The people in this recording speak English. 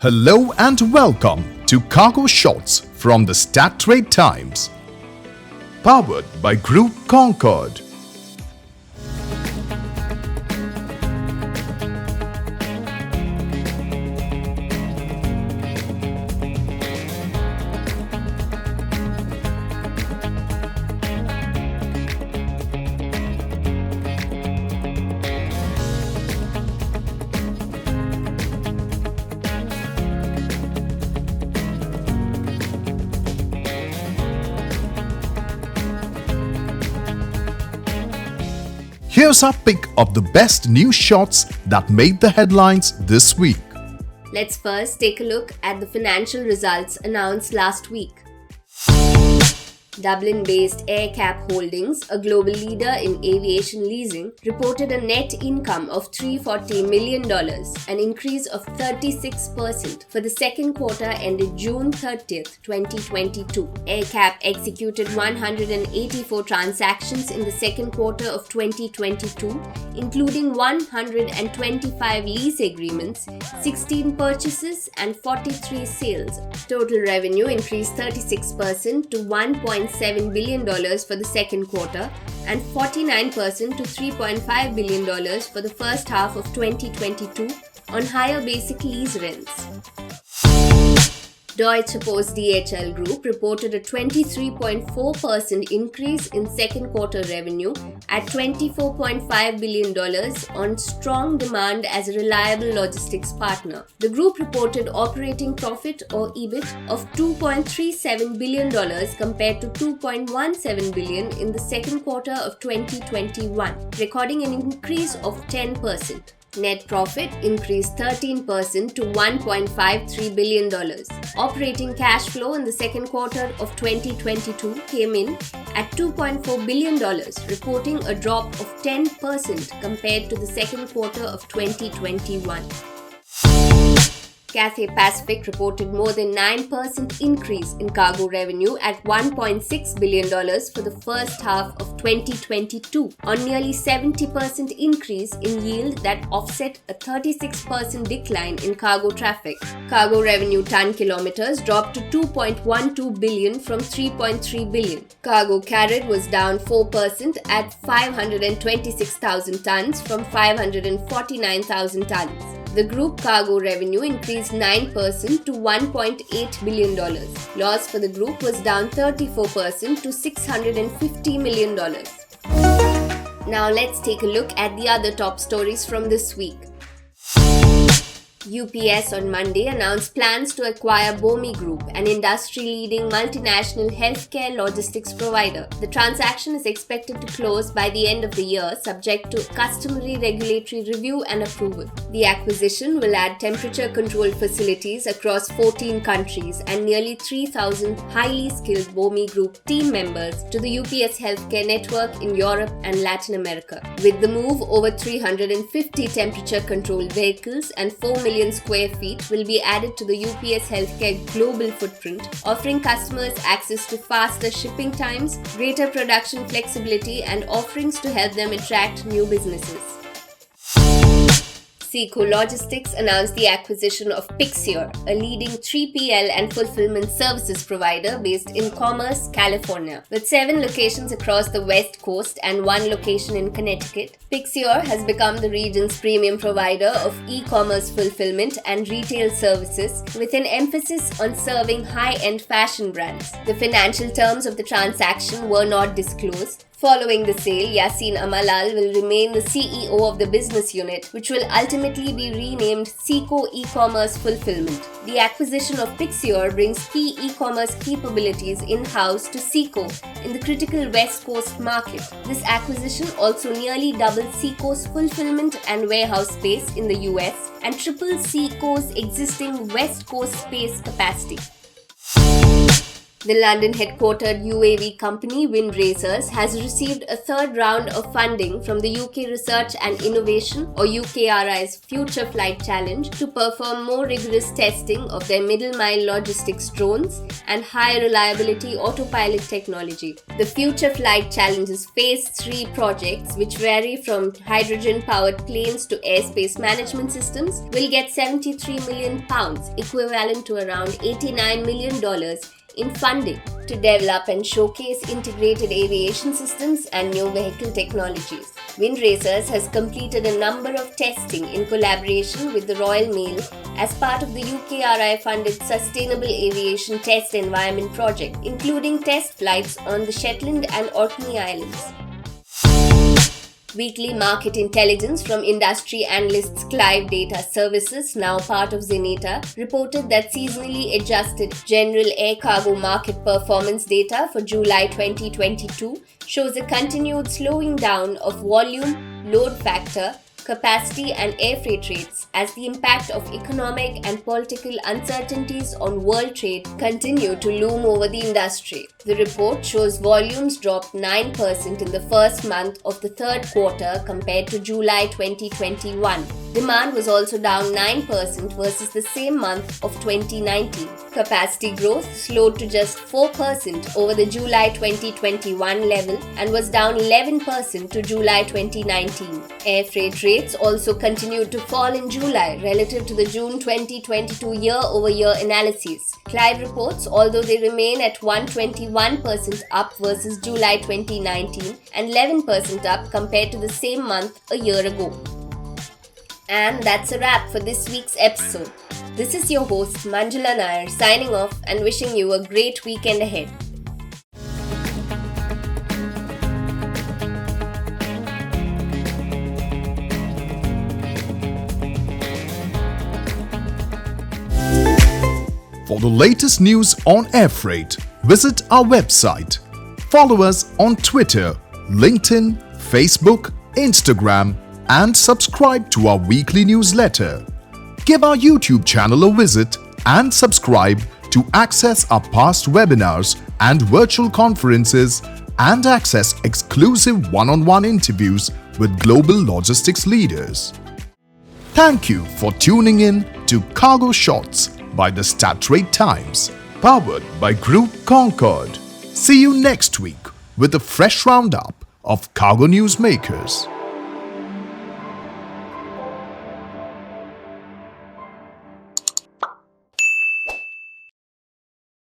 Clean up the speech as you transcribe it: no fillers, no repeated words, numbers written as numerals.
Hello and welcome to Cargo Shots from the Stat Trade Times, powered by Group Concorde. Here's our pick of the best news shots that made the headlines this week. Let's first take a look at the financial results announced last week. Dublin-based AerCap Holdings, a global leader in aviation leasing, reported a net income of $340 million, an increase of 36% for the second quarter ended June 30th, 2022. AerCap executed 184 transactions in the second quarter of 2022, including 125 lease agreements, 16 purchases, and 43 sales. Total revenue increased 36% to $1.7 billion for the second quarter and 49% to $3.5 billion for the first half of 2022 on higher basic lease rents. Deutsche Post DHL Group reported a 23.4% increase in second quarter revenue at $24.5 billion on strong demand as a reliable logistics partner. The group reported operating profit or EBIT of $2.37 billion compared to $2.17 billion in the second quarter of 2021, recording an increase of 10%. Net profit increased 13% to $1.53 billion. Operating cash flow in the second quarter of 2022 came in at $2.4 billion, reporting a drop of 10% compared to the second quarter of 2021. Cathay Pacific reported more than 9% increase in cargo revenue at $1.6 billion for the first half of 2022 on nearly 70% increase in yield that offset a 36% decline in cargo traffic. Cargo revenue ton kilometers dropped to 2.12 billion from 3.3 billion. Cargo carried was down 4% at 526,000 tons from 549,000 tons. The group cargo revenue increased 9% to $1.8 billion. Loss for the group was down 34% to $650 million. Now let's take a look at the other top stories from this week. UPS on Monday announced plans to acquire Bomi Group, an industry-leading multinational healthcare logistics provider. The transaction is expected to close by the end of the year, subject to customary regulatory review and approval. The acquisition will add temperature-controlled facilities across 14 countries and nearly 3,000 highly skilled Bomi Group team members to the UPS healthcare network in Europe and Latin America. With the move, over 350 temperature-controlled vehicles and 4 million square feet will be added to the UPS Healthcare global footprint, offering customers access to faster shipping times, greater production flexibility, and offerings to help them attract new businesses. SEKO Logistics announced the acquisition of Pixior, a leading 3PL and fulfillment services provider based in Commerce, California. With 7 locations across the West Coast and 1 location in Connecticut, Pixior has become the region's premium provider of e-commerce fulfillment and retail services, with an emphasis on serving high-end fashion brands. The financial terms of the transaction were not disclosed. Following the sale, Yasin Amalal will remain the CEO of the business unit, which will ultimately be renamed SEKO E-commerce Fulfillment. The acquisition of Pixior brings key e-commerce capabilities in-house to SEKO in the critical West Coast market. This acquisition also nearly doubles SEKO's fulfillment and warehouse space in the US and triples SEKO's existing West Coast space capacity. The London-headquartered UAV company Windracers has received a third round of funding from the UK Research and Innovation or UKRI's Future Flight Challenge to perform more rigorous testing of their middle-mile logistics drones and high-reliability autopilot technology. The Future Flight Challenge's Phase 3 projects, which vary from hydrogen-powered planes to airspace management systems, will get £73 million, equivalent to around $89 million in funding to develop and showcase integrated aviation systems and new vehicle technologies. Windracers has completed a number of testing in collaboration with the Royal Mail as part of the UKRI-funded Sustainable Aviation Test Environment project, including test flights on the Shetland and Orkney Islands. Weekly market intelligence from industry analysts CLIVE Data Services, now part of Zenita, reported that seasonally adjusted general air cargo market performance data for July 2022 shows a continued slowing down of volume, load factor, capacity and air freight rates as the impact of economic and political uncertainties on world trade continue to loom over the industry. The report shows volumes dropped 9% in the first month of the third quarter compared to July 2021. Demand was also down 9% versus the same month of 2019. Capacity growth slowed to just 4% over the July 2021 level and was down 11% to July 2019. Air freight rates also continued to fall in July relative to the June 2022 year-over-year analyses. CLIVE reports, although they remain at 121% up versus July 2019 and 11% up compared to the same month a year ago. And that's a wrap for this week's episode. This is your host Manjula Nair signing off and wishing you a great weekend ahead. For the latest news on air freight, visit our website. Follow us on Twitter, LinkedIn, Facebook, Instagram, and subscribe to our weekly newsletter. Give our YouTube channel a visit and subscribe to access our past webinars and virtual conferences and access exclusive one-on-one interviews with global logistics leaders. Thank you for tuning in to Cargo Shots by the Strat Times, powered by Group Concorde. See you next week with a fresh roundup of cargo news makers.